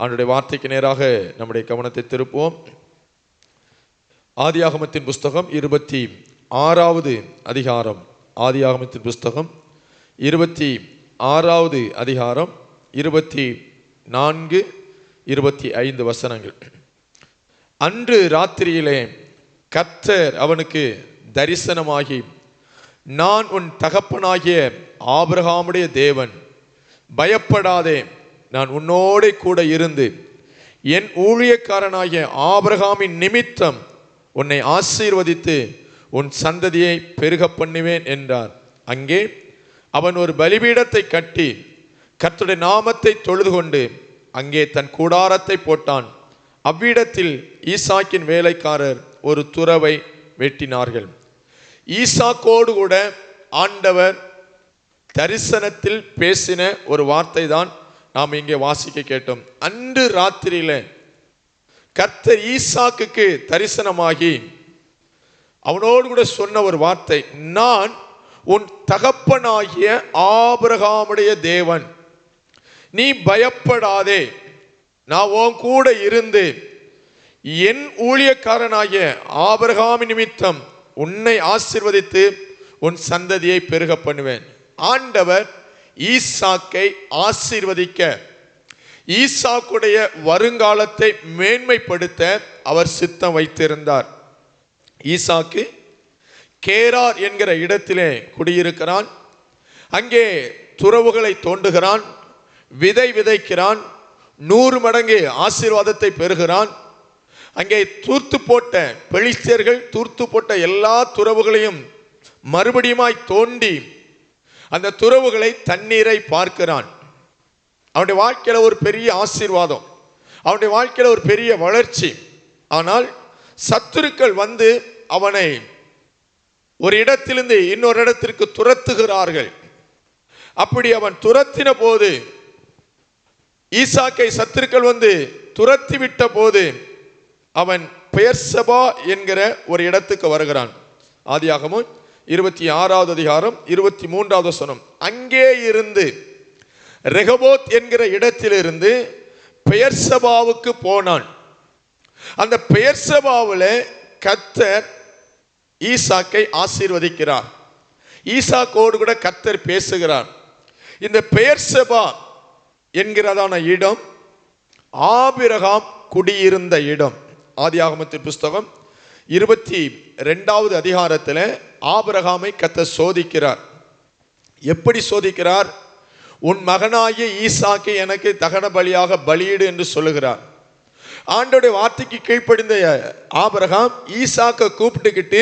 அவனுடைய வார்த்தைக்கு நேராக நம்முடைய கவனத்தை திருப்புவோம். ஆதியாகமத்தின் புஸ்தகம் 26வது அதிகாரம். ஆதியாகமத்தின் புஸ்தகம் 26வது அதிகாரம் 24, 25 வசனங்கள். அன்று ராத்திரியிலே கர்த்தர் அவனுக்கு தரிசனமாகி, நான் உன் தகப்பனாகிய ஆபிரகாமுடைய தேவன், பயப்படாதே, நான் உன்னோடே கூட இருந்து என் ஊழியக்காரனாகிய ஆபிரகாமின் நிமித்தம் உன்னை ஆசீர்வதித்து உன் சந்ததியை பெருக பண்ணுவேன் என்றார். அங்கே அவன் ஒரு பலிபீடத்தை கட்டி கர்த்தருடைய நாமத்தை தொழுது கொண்டு அங்கே தன் கூடாரத்தை போட்டான். அவ்விடத்தில் ஈசாக்கின் வேலைக்காரர் ஒரு துறவை வெட்டினார்கள். ஈசாக்கோடு கூட ஆண்டவர் தரிசனத்தில் பேசின ஒரு வார்த்தை தான் நாம் இங்கே வாசிக்க கேட்டோம். அன்று ராத்திரியில கர்த்தர் ஈசாக்குக்கு தரிசனமாகி அவனோடு கூட சொன்ன ஒரு வார்த்தை, நான் உன் தகப்பனாகிய ஆபிரகாமுடைய தேவன், நீ பயப்படாதே, நான் உன் கூட இருந்து என் ஊழியக்காரனாகிய ஆபிரகாமின் நிமித்தம் உன்னை ஆசீர்வதித்து உன் சந்ததியை பெருக பண்ணுவேன். ஆண்டவர் ஈசாக்கை ஆசீர்வதிக்க, ஈசாக்குடைய வருங்காலத்தை மேன்மைப்படுத்த அவர் சித்தம் வைத்திருந்தார். ஈசாக்கு கேரார் என்கிற இடத்திலே குடியிருக்கிறான். அங்கே துறவுகளை தோண்டுகிறான், விதை விதைக்கிறான், 100 மடங்கு ஆசீர்வாதத்தை பெறுகிறான். அங்கே தூர்த்து போட்ட பெலிஸ்தியர்கள் தூர்த்து போட்ட எல்லா துறவுகளையும் மறுபடியுமாய் தோண்டி அந்த துறவுகளை தண்ணீரை பார்க்கிறான். அவனுடைய வாழ்க்கையில ஒரு பெரிய ஆசீர்வாதம், அவனுடைய வாழ்க்கையில ஒரு பெரிய வளர்ச்சி. ஆனால் சத்துருக்கள் வந்து அவனை ஒரு இடத்திலிருந்து இன்னொரு இடத்திற்கு துரத்துகிறார்கள். அப்படி அவன் துரத்தின போது, ஈசாக்கை சத்துருக்கள் வந்து துரத்தி விட்ட போது, அவன் பெயர்சபா என்கிற ஒரு இடத்துக்கு வருகிறான். ஆதியாகமம் 26வது அதிகாரம் 23வது வசனம். அங்கே இருந்து ரெகோபோத் என்கிற இடத்திலிருந்து பெயர்சபாவுக்கு போனான். அந்த பெயர்சபாவில் கர்த்தர் ஈசாக்கை ஆசீர்வதிக்கிறார். ஈசாக்கோடு கூட கர்த்தர் பேசுகிறார். இந்த பெயர்சபா என்கிறதான இடம் ஆபிரகாம் குடியிருந்த இடம். ஆதியாகமத்தின் புஸ்தகம் 22வது அதிகாரத்தில் ஆபிரகாமை கர்த்தர் சோதிக்கிறார். எப்படி சோதிக்கிறார்? உன் மகனாகிய ஈசாக்கை எனக்கு தகன பலியாக பலியிடு என்று சொல்லுகிறார். ஆண்டோடைய வார்த்தைக்கு கீழ்ப்படிந்த ஆபிரகாம் ஈசாக்கை கூப்பிட்டுக்கிட்டு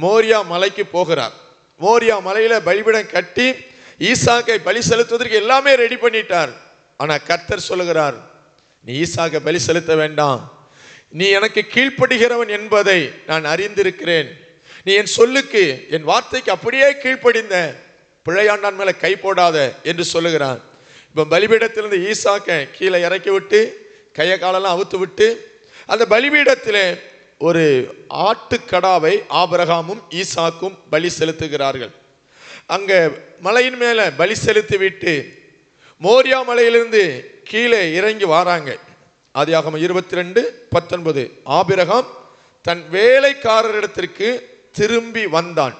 மோரியா மலைக்கு போகிறார். மோரியா மலையில பலிபீடம் கட்டி ஈசாக்கை பலி செலுத்துவதற்கு எல்லாமே ரெடி பண்ணிட்டார். ஆனா கர்த்தர் சொல்லுகிறார், நீ ஈசாக்கை பலி செலுத்த வேண்டாம், நீ எனக்கு கீழ்ப்படுகிறவன் என்பதை நான் அறிந்திருக்கிறேன், நீ என் சொல்லுக்கு என் வார்த்தைக்கு அப்படியே கீழ்ப்படிந்த, பிழையாண்டான் மேல கை போடாத என்று சொல்லுகிறான். இப்போ பலிபீடத்திலிருந்து ஈசாக்கை கீழே இறக்கி விட்டு கையை காலெல்லாம் அவுத்து விட்டு அந்த பலிபீடத்தில் ஒரு ஆட்டுக்கடாவை ஆபிரகாமும் ஈசாக்கும் பலி செலுத்துகிறார்கள். அங்க மலையின் மேல பலி செலுத்தி விட்டு மோரியா மலையிலிருந்து கீழே இறங்கி வராங்க. ஆதியாகமம் 22:19. ஆபிரகாம் தன் வேலைக்காரரிடத்திற்கு திரும்பி வந்தான்.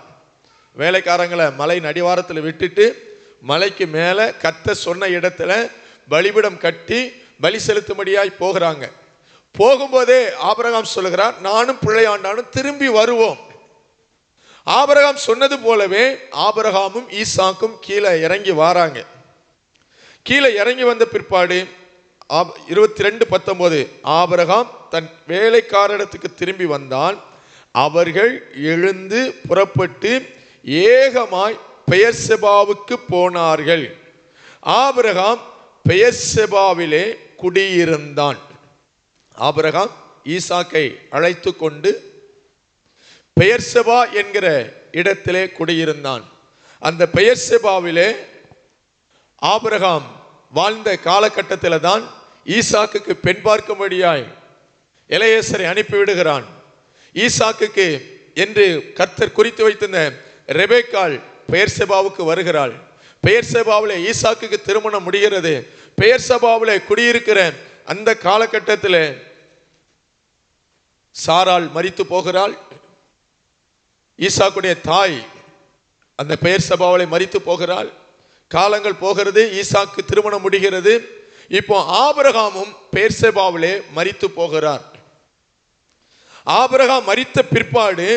வேலைக்காரங்களை மலையின் அடிவாரத்தில் விட்டுட்டு மலைக்கு மேலே கர்த்தர் சொன்ன இடத்துல பலிபீடம் கட்டி பலி செலுத்தும்படியாய் போகிறாங்க. போகும்போதே ஆபிரகாம் சொல்லுகிறார், நானும் பிள்ளையாண்டானும் திரும்பி வருவோம். ஆபிரகாம் சொன்னது போலவே ஆபிரகாமும் ஈசாக்கும் கீழே இறங்கி வராங்க. கீழே இறங்கி வந்த பிற்பாடு 22:19 ஆபிரகாம் தன் வேலைக்காரரிடத்துக்கு திரும்பி வந்தான். அவர்கள் எழுந்து புறப்பட்டு ஏகமாய் பெயர்செபாவுக்கு போனார்கள். ஆபிரகாம் பெயர்செபாவிலே குடியிருந்தான். ஆபிரகாம் ஈசாக்கை அழைத்து கொண்டு பெயர்செபா என்கிற இடத்திலே குடியிருந்தான். அந்த பெயர்செபாவிலே ஆபிரகாம் வாழ்ந்த காலகட்டத்தில் தான் ஈசாக்குக்கு பெண் பார்க்கும்படியாய் எலெயாசரை அனுப்பிவிடுகிறான். ஈசாக்குக்கு என்று கர்த்தர் குறித்து வைத்திருந்த ரெபெக்காள் பெயர்செபாவுக்கு வருகிறாள். பெயர்செபாவிலே ஈசாக்குக்கு திருமணம் முடிகிறது. பெயர்செபாவிலே குடியிருக்கிற அந்த காலகட்டத்தில் சாராள் மரித்து போகிறாள். ஈசாக்குடைய தாய் அந்த பெயர் சபாவளை மரித்து போகிறாள். காலங்கள் போகிறது, ஈசாக்கு திருமணம் முடிகிறது. இப்போ ஆபிரகாமும் பெயர் சபாவிலே மரித்து போகிறார். ஆபிரகாம் மரித்த பிற்பாடு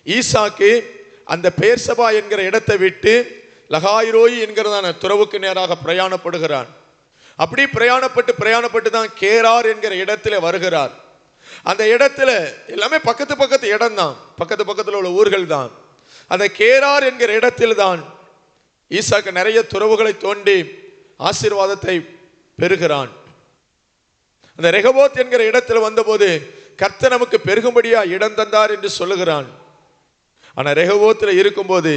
ஈசாக்கு அந்த பெயர் சபா என்கிற இடத்தை விட்டு லகாய்ரோய் என்கிறதான துறவுக்கு நேராக பிரயாணப்படுகிறான். அப்படி பிரயாணப்பட்டு தான் கேரார் என்கிற இடத்துல வருகிறார். அந்த இடத்துல எல்லாமே பக்கத்து இடம் தான், பக்கத்துல உள்ள ஊர்கள் தான். அந்த கேரார் என்கிற இடத்தில் தான் ஈசாக்கு நிறைய துறவுகளை தோண்டி ஆசீர்வாதத்தை பெறுகிறான். அந்த ரெகோபோத் என்கிற இடத்துல வந்தபோது கர்த்தர் நமக்கு பெருகும்படியா இடம் தந்தார் என்று சொல்லுகிறான். ஆனா ரெகோபோத்தில் இருக்கும்போது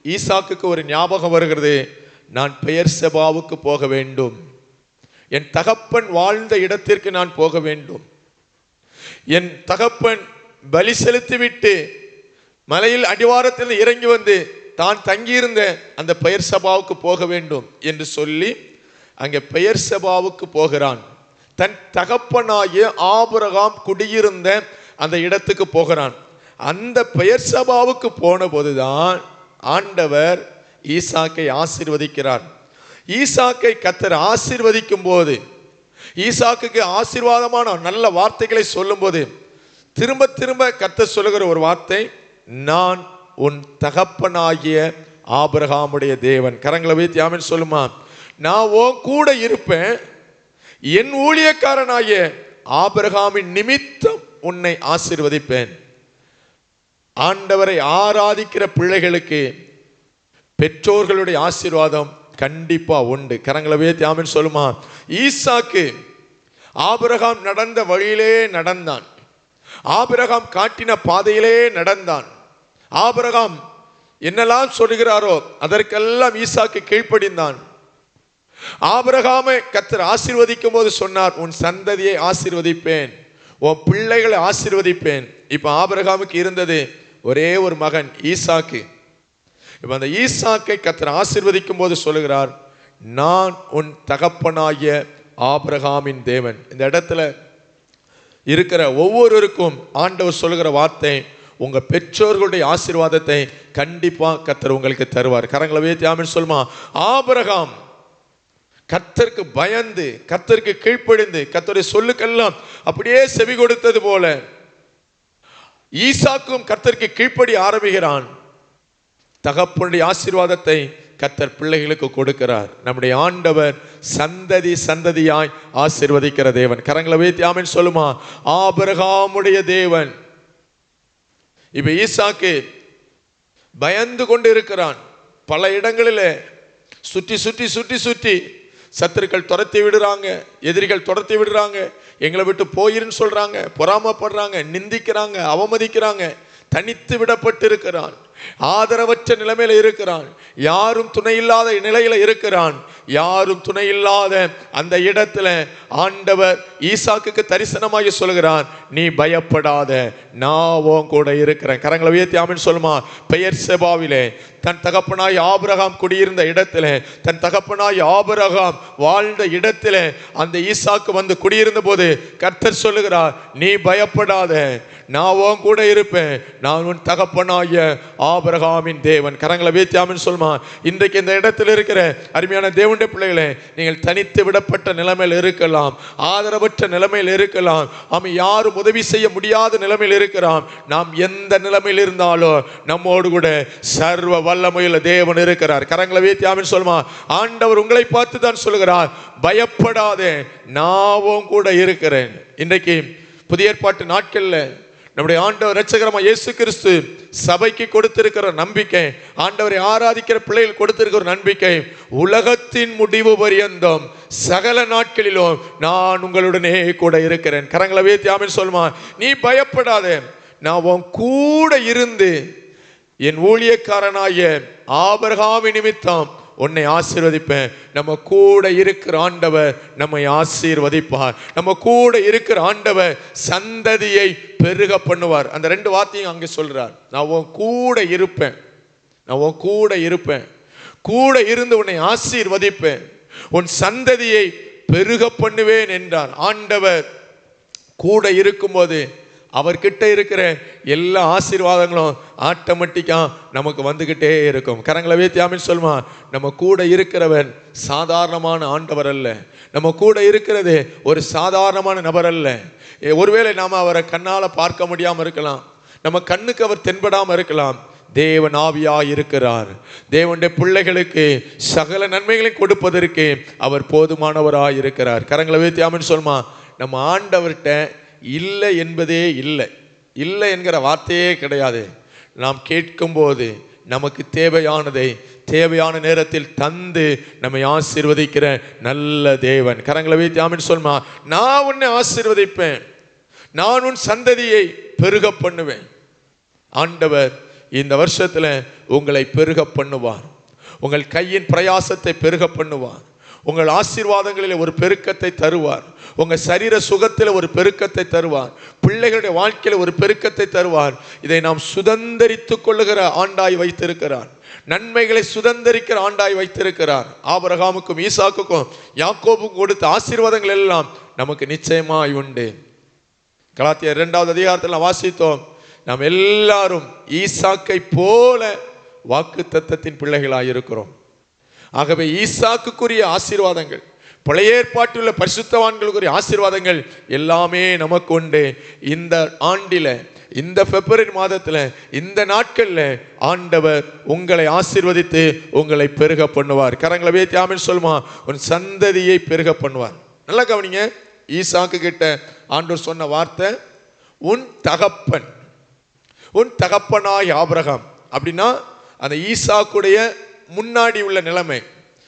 ஈசாக்குக்கு ஒரு ஞாபகம் வருகிறது, நான் பெயர் செபாவுக்கு போக வேண்டும், என் தகப்பன் வாழ்ந்த இடத்திற்கு நான் போக வேண்டும், என் தகப்பன் பலி செலுத்திவிட்டு மலையில் அடிவாரத்தில் இறங்கி வந்து தான் தங்கியிருந்த அந்த பெயர் சபாவுக்கு போக வேண்டும் என்று சொல்லி அங்கே பெயர் சபாவுக்கு போகிறான். தன் தகப்பனாகிய ஆபிரகாம் குடியிருந்த அந்த இடத்துக்கு போகிறான். அந்த பெயர் சபாவுக்கு போன போதுதான் ஆண்டவர் ஈசாக்கை ஆசீர்வதிக்கிறார். ஈசாக்கை கர்த்தர் ஆசீர்வதிக்கும் போது, ஈசாக்குக்கு ஆசீர்வாதமான நல்ல வார்த்தைகளை சொல்லும் போது திரும்ப திரும்ப கர்த்தர் சொல்லுகிற ஒரு வார்த்தை, நான் உன் தகப்பனாகிய ஆபிரகாமுடைய தேவன். கரங்களை வைத்து ஆமென் சொல்லுமா. நான் உன் கூட இருப்பேன், என் ஊழியக்காரனாகிய ஆபிரகாமின் நிமித்தம் உன்னை ஆசீர்வதிப்பேன். ஆண்டவரை ஆராதிக்கிற பிள்ளைகளுக்கு பெற்றோர்களுடைய ஆசீர்வாதம் கண்டிப்பா உண்டு. கரங்களை வைத்து ஆமென் சொல்லுமா. ஈசாக்கு ஆபிரகாம் நடந்த வழியிலே நடந்தான், ஆபிரகாம் காட்டின பாதையிலே நடந்தான். ஆபிரகாம் என்னெல்லாம் சொல்கிறாரோ அதற்கெல்லாம் ஈசாக்கு கீழ்ப்படிந்தான். ஆபிரகாமை கர்த்தர் ஆசீர்வதிக்கும் போது சொன்னார், உன் சந்ததியை ஆசீர்வதிப்பேன், உன் பிள்ளைகளை ஆசீர்வதிப்பேன். இப்ப ஆபிரகாமுக்கு இருந்தது ஒரே ஒரு மகன் ஈசாக்கு. இப்ப அந்த ஈசாக்கை கர்த்தர் ஆசீர்வதிக்கும் போது சொல்லுகிறார், நான் உன் தகப்பனாகிய ஆபிரகாமின் தேவன். இந்த இடத்துல இருக்கிற ஒவ்வொருவருக்கும் ஆண்டவர் சொல்லுகிற வார்த்தை, உங்க பெற்றோர்களுடைய ஆசீர்வாதத்தை கண்டிப்பா கர்த்தர் உங்களுக்கு தருவார். கரங்களை வைத்து ஆமென் சொல்லுமா. ஆபிரகாம் கர்த்தருக்கு பயந்து, கர்த்தருக்கு கீழ்ப்படிந்து, கர்த்தருடைய சொல்லுக்கெல்லாம் அப்படியே செவி கொடுத்தது போல ஈசாக்கும் கர்த்தருக்கு கீழ்ப்படி ஆரம்பிக்கிறான். தகப்பனுடைய ஆசீர்வாதத்தை கர்த்தர் பிள்ளைகளுக்கு கொடுக்கிறார். நம்முடைய ஆண்டவர் சந்ததி சந்ததியாய் ஆசீர்வதிக்கிற தேவன். கரங்களை வைத்து ஆமென் சொல்லுமா. ஆபிரகாமுடைய தேவன். இப்ப ஈசாக்கு பயந்து கொண்டு இருக்கிறான். பல இடங்களிலே சுற்றி சுற்றி சுற்றி சுற்றி சத்துருக்கள் துரத்தி விடுறாங்க, எதிரிகள் துரத்தி விடுறாங்க, எங்களை விட்டு போயிருன்னு சொல்றாங்க, பொறாமப்படுறாங்க, நிந்திக்கிறாங்க, அவமதிக்கிறாங்க. தனித்து விடப்பட்டு இருக்கிறான், ஆதரவற்ற நிலைமையில இருக்கிறான், யாரும் துணை இல்லாத நிலையில இருக்கிறான். யாரும் துணை இல்லாத அந்த இடத்துல ஆண்டவர் ஈசாக்குக்கு தரிசனமாகி சொல்கிறான், நீ பயப்படாத, நான் உன் கூட இருக்கிறேன். கரங்களை உயர்த்தி ஆமென் சொல்லுமா. பெயர் செபாவிலே தன் தகப்பனாய் ஆபிரகாம் குடியிருந்த இடத்துல, தன் தகப்பனாய் ஆபிரகாம் வாழ்ந்த இடத்துல அந்த ஈசாக்கு வந்து குடியிருந்த போது கர்த்தர் சொல்லுகிறார், நீ பயப்படாத, நான் உன் கூட இருப்பேன், நான் உன் தகப்பனாகிய ஆபிரகாமின் தேவன். கரங்களை உயர்த்தி ஆமென் சொல்லுமா. இன்றைக்கு இந்த இடத்துல இருக்கிற அருமையான தேவனுடைய பிள்ளைகளே, நீங்கள் தனித்து விடப்பட்ட நிலைமையில் இருக்கலாம், ஆதரவற்ற நிலைமையில் இருக்கலாம், ஆமா யாரும் உதவி செய்ய முடியாத நிலைமையில் இருக்கிறான். நாம் எந்த நிலைமையில் இருந்தாலும் நம்மோடு கூட சர்வ வல்லமையுள்ள தேவன் இருக்கிறார். கரங்களை உயர்த்தி ஆமென் சொல்லுமா. ஆண்டவர் உங்களை பார்த்து தான் சொல்லுகிறார், பயப்படாதே, நான் கூட இருக்கிறேன். இன்றைக்கு புதிய ஏற்பாட்டு நாட்கள்ல நம்முடைய ஆண்டவர் இரட்சகராகிய இயேசு கிறிஸ்து சபைக்கு கொடுத்திருக்கிற நம்பிக்கை, ஆண்டவரை ஆராதிக்கிற பிள்ளைகள் கொடுத்திருக்கிற நம்பிக்கை, உலகத்தின் முடிவு பரியந்தம் சகல நாட்களிலும் நான் உங்களுடனே கூட இருக்கிறேன். கரங்களை உயர்த்தி ஆமென் சொல்லுமா. நீ பயப்படாதே, நான் உன் கூட இருந்து என் ஊழியக்காரனாகிய ஆபிரகாமின் நிமித்தம் உன்னை ஆசீர்வதிப்பேன். நம்ம கூட இருக்கிற ஆண்டவர் நம்மை ஆசீர்வதிப்பார். நம்ம கூட இருக்கிற ஆண்டவர் சந்ததியை பெருக பண்ணுவார். அந்த ரெண்டு வார்த்தையும் அங்கே சொல்றார். நான் உன் கூட இருப்பேன், நான் உன் கூட இருப்பேன், கூட இருந்து உன்னை ஆசீர்வதிப்பேன், உன் சந்ததியை பெருக பண்ணுவேன் என்றார். ஆண்டவர் கூட இருக்கும்போது அவர்கிட்ட இருக்கிற எல்லா ஆசீர்வாதங்களும் ஆட்டோமேட்டிக்கா நமக்கு வந்துகிட்டே இருக்கும். கரங்களை வைத்து ஆமென் சொல்லுமா. நம்ம கூட இருக்கிறவன் சாதாரணமான ஆண்டவர் அல்ல. நம்ம கூட இருக்கிறது ஒரு சாதாரணமான நபர் அல்ல. ஒருவேளை நாம அவரை கண்ணால பார்க்க முடியாம இருக்கலாம், நம்ம கண்ணுக்கு அவர் தென்படாம இருக்கலாம். தேவன் ஆவியாய் இருக்கிறார். தேவனுடைய பிள்ளைகளுக்கு சகல நன்மைகளையும் கொடுப்பதற்கு அவர் போதுமானவராய் இருக்கிறார். கரங்களை வைத்து ஆமென் சொல்லுமா. நம்ம ஆண்டவர்கிட்ட இல்லை என்பதே இல்லை, இல்லை என்கிற வார்த்தையே கிடையாது. நாம் கேட்கும்போது நமக்கு தேவையானதை தேவையான நேரத்தில் தந்து நம்மை ஆசீர்வதிக்கிற நல்ல தேவன். கரங்களை வைத்து ஆமென் சொல்லுமா. நான் உன்னை ஆசீர்வதிப்பேன், நான் உன் சந்ததியை பெருக பண்ணுவேன். ஆண்டவர் இந்த வருஷத்துல உங்களை பெருக பண்ணுவார். உங்கள் கையின் பிரயாசத்தை பெருக பண்ணுவார். உங்கள் ஆசீர்வாதங்களில் ஒரு பெருக்கத்தை தருவார். உங்க சரீர சுகத்தில் ஒரு பெருக்கத்தை தருவார். பிள்ளைகளுடைய வாழ்க்கையில் ஒரு பெருக்கத்தை தருவார். இதை நாம் சுதந்தரித்துக் கொள்ளுகிற ஆண்டாய் வைத்திருக்கிறார். நன்மைகளை சுதந்தரிக்கிற ஆண்டாய் வைத்திருக்கிறார். ஆபிரகாமுக்கும் ஈசாக்குக்கும் யாக்கோபுக்கும் கொடுத்த ஆசீர்வாதங்கள் எல்லாம் நமக்கு நிச்சயமாய் உண்டு. கலாத்தியர் 2வது அதிகாரத்தில் வாசித்தோம், நாம் எல்லாரும் ஈசாக்கை போல வாக்குத்தத்தத்தின் பிள்ளைகளாய் இருக்கிறோம். ஆகவே ஈசாக்குக்குரிய ஆசீர்வாதங்கள், பழைய ஏற்பாட்டில் உள்ள பரிசுத்தவான்களுக்குரிய ஆசீர்வாதங்கள் எல்லாமே நமக்கு உண்டு. இந்த ஆண்டில, இந்த பிப்ரவரி மாதத்தில், இந்த நாட்களில் ஆண்டவர் உங்களை ஆசீர்வதித்து உங்களை பெருக பண்ணுவார். கரங்களை வைத்து ஆமென் சொல்லுமா. உன் சந்ததியை பெருக பண்ணுவார். நல்லா கவனிங்க. ஈசாக்கு கிட்ட ஆண்டவர் சொன்ன வார்த்தை, உன் தகப்பன், உன் தகப்பனாய் ஆபிரகாம். அப்படின்னா அந்த ஈசாக்குடைய முன்னாடி உள்ள நிலைமை.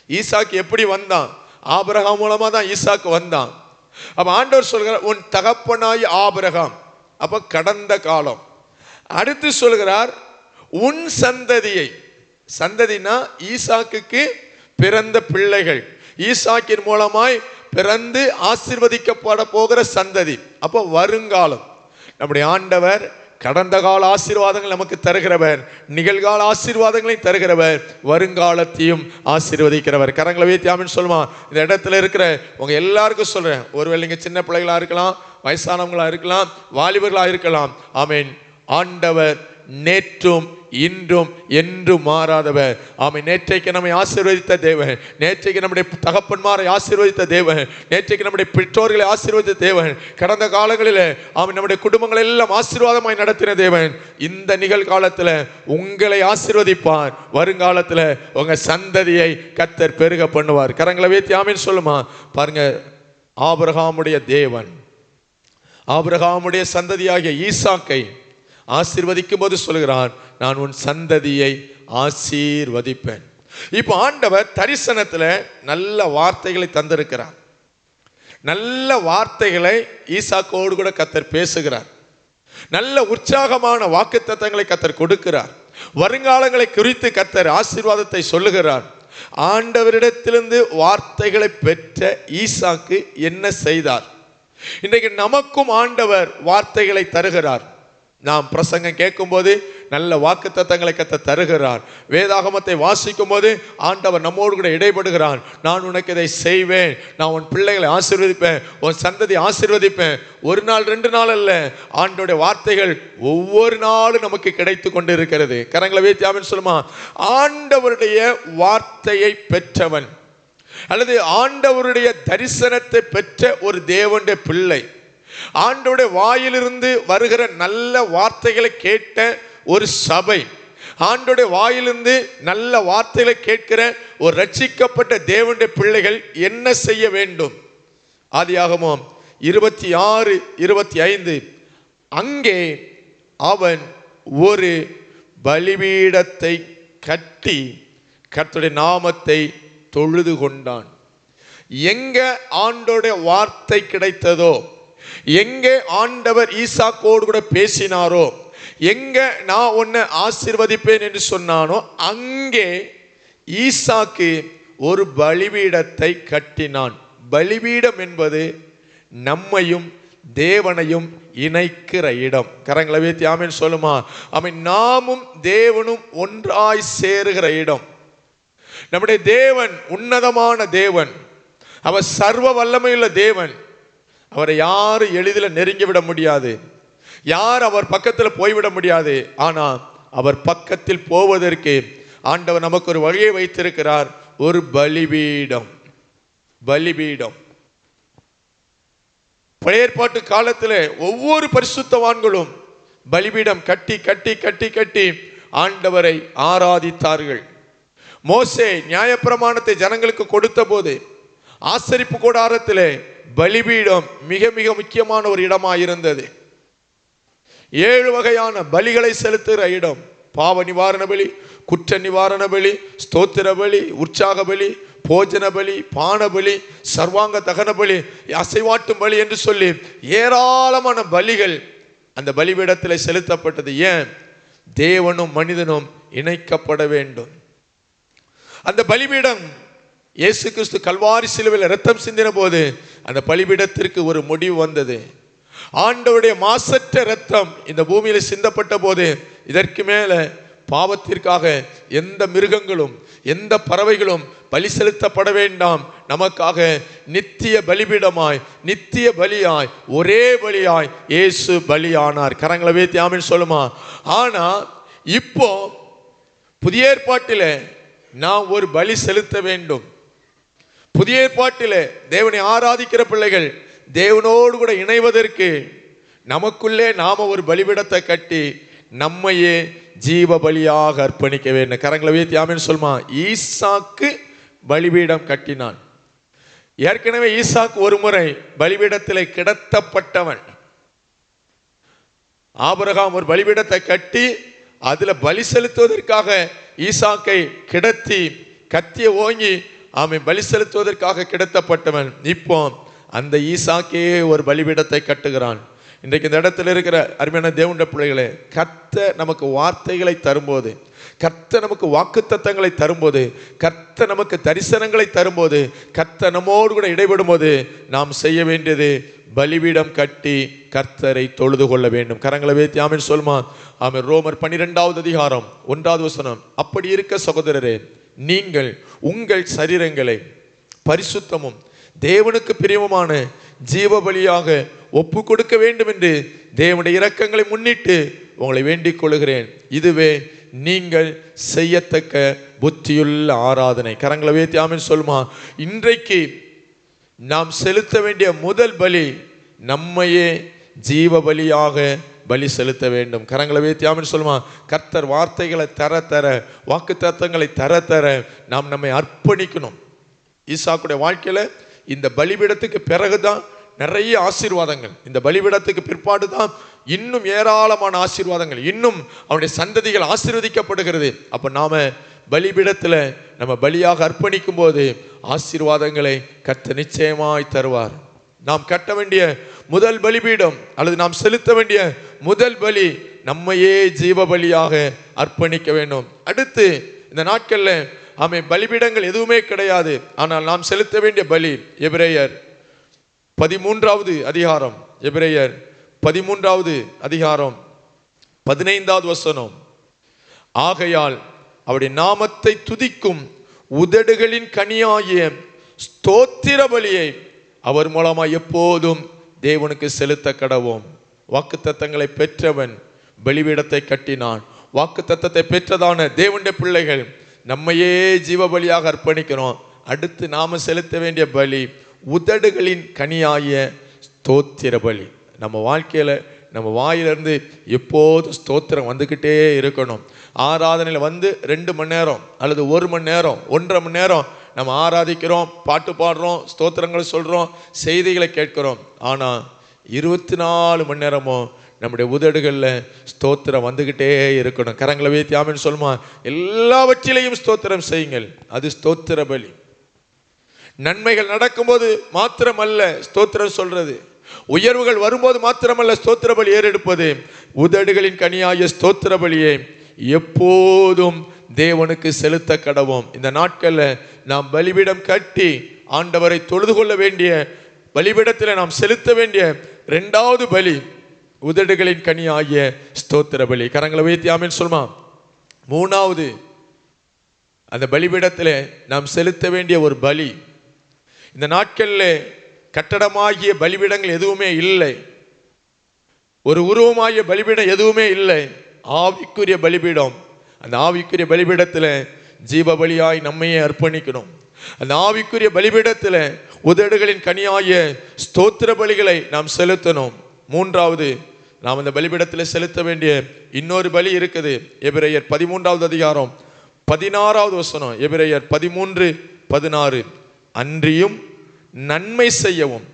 ஈசாக்கு எப்படி வந்தான்? ஆபிரகாம் மூலமா தான் ஈசாக்கு வந்தான். அப்ப ஆண்டவர் சொல்கிறார், உன் தகப்பனாய் ஆபிரகாம். அப்ப கடந்த காலம். அடுத்து சொல்கிறார், உன் சந்ததியை. சந்ததினா ஈசாக்குக்கு பிறந்த பிள்ளைகள், ஈசாக்கின் மூலமாய் பிறந்து ஆசீர்வதிக்கப்பட போகிற சந்ததி. அப்போ வருங்காலம். நம்முடைய ஆண்டவர் கடந்த கால ஆசீர்வாதங்கள் நமக்கு தருகிறவர், நிகழ்கால ஆசீர்வாதங்களை தருகிறவர், வருங்காலத்தையும் ஆசீர்வதிக்கிறவர். கரங்களை வைத்து ஆமென் சொல்லுமா. இந்த இடத்துல இருக்கிற உங்க எல்லாருக்கும் சொல்றேன், ஒருவேளை நீங்க சின்ன பிள்ளைகளா இருக்கலாம், வயசானவங்களா இருக்கலாம், வாலிபர்களா இருக்கலாம். ஆமென். ஆண்டவர் நேற்றும் இன்றும் என்றும் மாறாதவர். ஆமென். நேற்றைக்கு நம்மை ஆசீர்வதித்த தேவன், நேற்றைக்கு நம்முடைய தகப்பன்மாரை ஆசீர்வதித்த தேவன், நேற்றைக்கு நம்முடைய பெற்றோர்களை ஆசீர்வதித்த தேவன், கடந்த காலங்களில் ஆமென் நம்முடைய குடும்பங்களை எல்லாம் ஆசீர்வாதமாய் நடத்தின தேவன் இந்த நிகழ்காலத்தில் உங்களை ஆசீர்வதிப்பார். வருங்காலத்தில் உங்க சந்ததியை கர்த்தர் பெருக பண்ணுவார். கரங்களை வைத்து ஆமென் சொல்லுமா. பாருங்க, ஆபிரகாமுடைய தேவன் ஆபிரகாமுடைய சந்ததியாகிய ஈசாக்கை ஆசீர்வதிக்கும் போது சொல்கிறான், நான் உன் சந்ததியை ஆசீர்வதிப்பேன். இப்போ ஆண்டவர் தரிசனத்தில் நல்ல வார்த்தைகளை தந்திருக்கிறார். நல்ல வார்த்தைகளை ஈசாக்கோடு கூட கர்த்தர் பேசுகிறார். நல்ல உற்சாகமான வாக்குத்தத்தங்களை கர்த்தர் கொடுக்கிறார். வருங்காலங்களை குறித்து கர்த்தர் ஆசீர்வாதத்தை சொல்லுகிறார். ஆண்டவரிடத்திலிருந்து வார்த்தைகளை பெற்ற ஈசாக்கு என்ன செய்தார்? இன்றைக்கு நமக்கும் ஆண்டவர் வார்த்தைகளை தருகிறார். நாம் பிரசங்கம் கேட்கும் போது நல்ல வாக்குத்தத்தங்களை கர்த்தர் தருகிறார். வேதாகமத்தை வாசிக்கும் போது ஆண்டவர் நம்மோடு கூட இடைபடுகிறான். நான் உனக்கு இதை செய்வேன், நான் உன் பிள்ளைகளை ஆசீர்வதிப்பேன், உன் சந்ததி ஆசீர்வதிப்பேன். ஒரு நாள் 2 நாள் அல்ல, ஆண்டவருடைய வார்த்தைகள் ஒவ்வொரு நாளும் நமக்கு கிடைத்து கொண்டு இருக்கிறது. கரங்களை வைத்து ஆமென் சொல்லுமா. ஆண்டவருடைய வார்த்தையை பெற்றவன் அல்லது ஆண்டவருடைய தரிசனத்தை பெற்ற ஒரு தேவனுடைய பிள்ளை, ஆண்டவருடைய வாயிலிருந்து வருகிற நல்ல வார்த்தைகளை கேட்ட ஒரு சபை, ஆண்டவருடைய வாயிலிருந்து நல்ல வார்த்தைகளை கேட்கிற ஒரு ரட்சிக்கப்பட்ட தேவனுடைய பிள்ளைகள் என்ன செய்ய வேண்டும்? ஆதியாகமம் 26:25, அங்கே அவன் ஒரு பலிபீடத்தை கட்டி கர்த்தருடைய நாமத்தை தொழுது கொண்டான். எங்க ஆண்டவருடைய வார்த்தை கிடைத்ததோ, எங்கே ஆண்டவர் ஈசாக்கோடு கூட பேசினாரோ, எங்க நான் உன்னை ஆசீர்வதிப்பேன் என்று சொன்னானோ, அங்கே ஈசாக்கு ஒரு பலிபீடத்தை கட்டினான். பலிபீடம் என்பது நம்மையும் தேவனையும் இணைக்கிற இடம். கரங்களை வைத்து ஆமென் சொல்லுமா. ஆமென். நாமும் தேவனும் ஒன்றாய் சேருகிற இடம். நம்முடைய தேவன் உன்னதமான தேவன். அவர் சர்வ வல்லமையுள்ள தேவன். அவரை யாரும் எளிதில் நெருங்கி விட முடியாது, யார் அவர் பக்கத்தில் போய்விட முடியாது. ஆனால் அவர் பக்கத்தில் போவதற்கு ஆண்டவர் நமக்கு ஒரு வழியை வைத்திருக்கிறார், ஒரு பலிபீடம். பலிபீடம் பழைய ஏற்பாட்டு காலத்தில் ஒவ்வொரு பரிசுத்தவான்களும் பலிபீடம் கட்டி கட்டி கட்டி கட்டி ஆண்டவரை ஆராதித்தார்கள். மோசே நியாயப்பிரமாணத்தை ஜனங்களுக்கு கொடுத்த போது ஆசரிப்பு கூடாரத்திலே பலிபீடம் மிக மிக முக்கியமான ஒரு இடமாயிருந்தது. 7 வகையான பலிகளை செலுத்துகிற இடம். பாவ நிவாரண பலி, குற்ற நிவாரண பலி, ஸ்தோத்திர பலி, உற்சாக பலி, போஜன பலி, பான பலி, சர்வாங்க தகன பலி, அசைவாட்டும் பலி என்று சொல்லி ஏராளமான பலிகள் அந்த பலிபீடத்தில் செலுத்தப்பட்டது. ஏன்? தேவனும் மனிதனும் இணைக்கப்பட வேண்டும். அந்த பலிபீடம் இயேசு கிறிஸ்து கல்வாரி சிலுவையில் இரத்தம் சிந்தின போது அந்த பலிபீடத்திற்கு ஒரு முடிவு வந்தது. ஆண்டவருடைய மாசற்ற இரத்தம் இந்த பூமியில் சிந்தப்பட்ட போது இதற்கு மேல பாவத்திற்காக எந்த மிருகங்களும் எந்த பறவைகளும் பலி செலுத்தப்பட வேண்டாம். நமக்காக நித்திய பலிபீடமாய் நித்திய பலியாய் ஒரே பலியாய் இயேசு பலியானார். கரங்களை வைத்து ஆமென் சொல்லுமா. ஆனா இப்போ புதிய ஏற்பாட்டிலே நாம் ஒரு பலி செலுத்த வேண்டும். புதிய ஏற்பாட்டிலே தேவனை ஆராதிக்கிற பிள்ளைகள் தேவனோடு கூட இணைவதற்கு நமக்குள்ளே நாம ஒரு பலிபீடத்தை கட்டி நம்மையே ஜீவ பலியாக அர்ப்பணிக்க வேண்டும். கரங்களை வைத்து ஆமென் சொல்லுமா. ஈசாக்கு பலிபீடம் கட்டினான். ஏற்கனவே ஈசாக்கு ஒரு முறை பலிபீடத்திலே கிடத்தப்பட்டவன். ஆபிரகாம் ஒரு பலிபீடத்தை கட்டி அதுல பலி செலுத்துவதற்காக ஈசாக்கை கிடத்தி கத்திய ஓங்கி அவன் பலி செலுத்துவதற்காக கிடத்தப்பட்டவன். இப்போ அந்த ஈசாக்கே ஒரு பலிபீடத்தை கட்டுகிறான். இன்றைக்கு இந்த இடத்துல இருக்கிற அருமையான தேவனுடைய பிள்ளைகளே, கர்த்தர் நமக்கு வார்த்தைகளை தரும்போது, கர்த்தர் நமக்கு வாக்குத்தத்தங்களை தரும்போது, கர்த்தர் நமக்கு தரிசனங்களை தரும்போது, கர்த்தர் நம்மோடு கூட இடைபடும் போது நாம் செய்ய வேண்டியது பலிபீடம் கட்டி கர்த்தரை தொழுது கொள்ள வேண்டும். கரங்களை வைத்து ஆமென் சொல்லுமா. ஆமென். ரோமர் 12வது அதிகாரம் 1வது வசனம். அப்படி இருக்க சகோதரரே, நீங்கள் உங்கள் சரீரங்களை பரிசுத்தமும் தேவனுக்கு பிரியமான ஜீவ பலியாக ஒப்பு கொடுக்க வேண்டும் என்று தேவனுடைய இரக்கங்களை முன்னிட்டு உங்களை வேண்டிக் கொள்கிறேன். இதுவே நீங்கள் செய்யத்தக்க புத்தியுள்ள ஆராதனை. கரங்களை வைத்து ஆமென் சொல்லுமா. இன்றைக்கு நாம் செலுத்த வேண்டிய முதல் பலி நம்மையே ஜீவ பலியாக பலி செலுத்த வேண்டும். கரங்களை வைத்து ஆமென் சொல்லுமா. கர்த்தர் வார்த்தைகளை தர தர, வாக்கு தத்தங்களை தர தர நாம் நம்மை அர்ப்பணிக்கணும். ஈசாக்குடைய வாழ்க்கையில இந்த பலிபீடத்துக்கு பிறகுதான் நிறைய ஆசீர்வாதங்கள், இந்த பலிபீடத்துக்கு பிற்பாடு தான் இன்னும் ஏராளமான ஆசீர்வாதங்கள், இன்னும் அவனுடைய சந்ததிகள் ஆசீர்வதிக்கப்படுகிறது. அப்ப நாம பலிபீடத்துல நம்ம பலியாக அர்ப்பணிக்கும் போது ஆசீர்வாதங்களை கர்த்தர் நிச்சயமாய் தருவார். நாம் கட்ட வேண்டிய முதல் பலிபீடம் அல்லது நாம் செலுத்த வேண்டிய முதல் பலி நம்மையே ஜீவ பலியாக அர்ப்பணிக்க வேண்டும். அடுத்து இந்த நாட்கள்ல பலிபீடங்கள் எதுவுமே கிடையாது. ஆனால் நாம் செலுத்த வேண்டிய பலி எபிரேயர் 13வது அதிகாரம், எபிரேயர் 13வது அதிகாரம் 15வது வசனம். ஆகையால் அவருடைய நாமத்தை துதிக்கும் உதடுகளின் கனியாகிய ஸ்தோத்திர பலியை அவர் மூலமாக எப்போதும் தேவனுக்கு செலுத்த கடவோம். வாக்கு தத்தங்களை பெற்றவன் பலிபீடத்தை கட்டினான். வாக்கு தத்தத்தை பெற்றதான தேவனுடைய பிள்ளைகள் நம்மையே ஜீவ பலியாக அர்ப்பணிக்கிறோம். அடுத்து நாம செலுத்த வேண்டிய பலி உதடுகளின் கனியாகிய ஸ்தோத்திர பலி. நம்ம வாழ்க்கையில நம்ம வாயிலிருந்து எப்போதும் ஸ்தோத்திரம் வந்துக்கிட்டே இருக்கணும். ஆராதனையில் 2 மணி நேரம் அல்லது 1 மணி நேரம் 1.5 மணி நேரம் நம்ம ஆராதிக்கிறோம், பாட்டு பாடுறோம், ஸ்தோத்திரங்களை சொல்கிறோம், செய்திகளை கேட்கிறோம். ஆனால் 24 மணி நேரமும் நம்முடைய உதடுகளில் ஸ்தோத்திரம் வந்துக்கிட்டே இருக்கணும். கரங்களை வைத்து ஆமென் சொல்லுமா. எல்லாவற்றிலையும் ஸ்தோத்திரம் செய்யுங்கள், அது ஸ்தோத்திர பலி. நன்மைகள் நடக்கும்போது மாத்திரமல்ல ஸ்தோத்திரம் சொல்றது, உயர்வுகள் வரும்போது மாத்திரமல்ல ஸ்தோத்திர பலி ஏறெடுப்பது. உதடுகளின் கனியாகிய ஸ்தோத்திர பலியை எப்போதும் தேவனுக்கு செலுத்த கடவோம். இந்த நாட்களில் நாம் பலிபீடம் கட்டி ஆண்டவரை தொழுது கொள்ள வேண்டிய பலிபீடத்தில் நாம் செலுத்த வேண்டிய 2வது பலி உதடுகளின் கனியாகிய ஸ்தோத்திர பலி. கரங்களை வைத்து ஆமென் சொல்லுமா. 3வது அந்த பலிபீடத்தில் நாம் செலுத்த வேண்டிய ஒரு பலி இந்த நாட்களில் கட்டடமாகிய பலிபீடங்கள் எதுவுமே இல்லை, ஒரு உருவமாகிய பலிபீடம் எதுவுமே இல்லை. ஆவிக்குரிய பலிபீடம். அந்த ஆவிக்குரிய பலிபீடத்தில் ஜீவ பலியாய் நம்மையே அர்ப்பணிக்கணும். அந்த ஆவிக்குரிய பலிபீடத்தில் உதடுகளின் கனியாகிய ஸ்தோத்திர பலிகளை நாம் செலுத்தணும். மூன்றாவது, நாம் அந்த பலிபீடத்தில் செலுத்த வேண்டிய இன்னொரு பலி இருக்குது. எபிரேயர் 13வது அதிகாரம் 16வது வசனம். எபிரேயர் 13:16. அன்றியும் நன்மை செய்யவும்